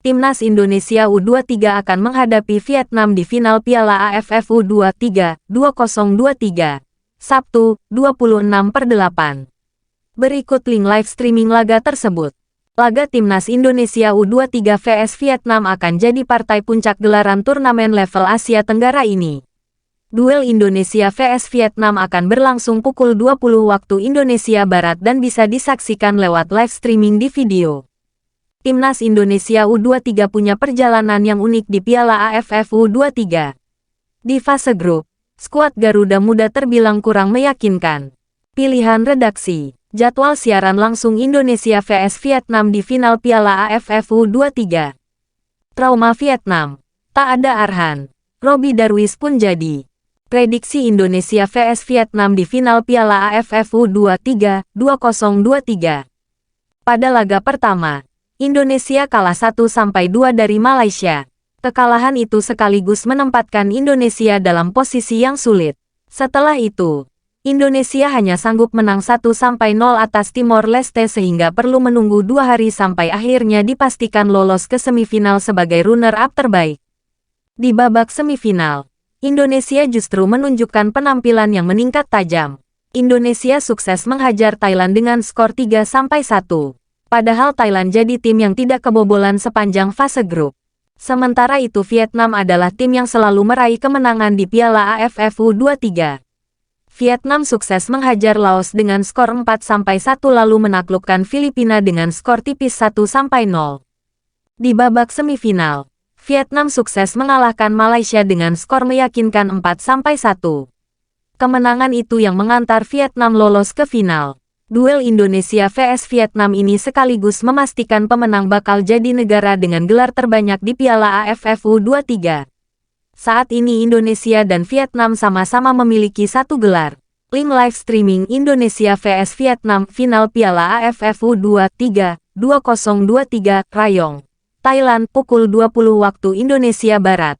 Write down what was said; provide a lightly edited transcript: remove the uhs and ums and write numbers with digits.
Timnas Indonesia U23 akan menghadapi Vietnam di final Piala AFF U23 2023, Sabtu, 26/8. Berikut link live streaming laga tersebut. Laga Timnas Indonesia U23 vs Vietnam akan jadi partai puncak gelaran turnamen level Asia Tenggara ini. Duel Indonesia vs Vietnam akan berlangsung pukul 20 waktu Indonesia Barat dan bisa disaksikan lewat live streaming di video. Timnas Indonesia U23 punya perjalanan yang unik di Piala AFF U23. Di fase grup, skuad Garuda Muda terbilang kurang meyakinkan. Pilihan redaksi, jadwal siaran langsung Indonesia vs Vietnam di final Piala AFF U23. Trauma Vietnam, tak ada Arhan, Robby Darwis pun jadi. Prediksi Indonesia vs Vietnam di final Piala AFF U23 2023. Pada laga pertama, Indonesia kalah 1-2 dari Malaysia. Kekalahan itu sekaligus menempatkan Indonesia dalam posisi yang sulit. Setelah itu, Indonesia hanya sanggup menang 1-0 atas Timor Leste sehingga perlu menunggu 2 hari sampai akhirnya dipastikan lolos ke semifinal sebagai runner-up terbaik. Di babak semifinal, Indonesia justru menunjukkan penampilan yang meningkat tajam. Indonesia sukses menghajar Thailand dengan skor 3-1. Padahal Thailand jadi tim yang tidak kebobolan sepanjang fase grup. Sementara itu Vietnam adalah tim yang selalu meraih kemenangan di Piala AFF U23. Vietnam sukses menghajar Laos dengan skor 4-1 lalu menaklukkan Filipina dengan skor tipis 1-0. Di babak semifinal, Vietnam sukses mengalahkan Malaysia dengan skor meyakinkan 4-1. Kemenangan itu yang mengantar Vietnam lolos ke final. Duel Indonesia vs Vietnam ini sekaligus memastikan pemenang bakal jadi negara dengan gelar terbanyak di Piala AFF U23. Saat ini Indonesia dan Vietnam sama-sama memiliki 1 gelar. Link live streaming Indonesia vs Vietnam final Piala AFF U23 2023 Rayong, Thailand pukul 20 waktu Indonesia Barat.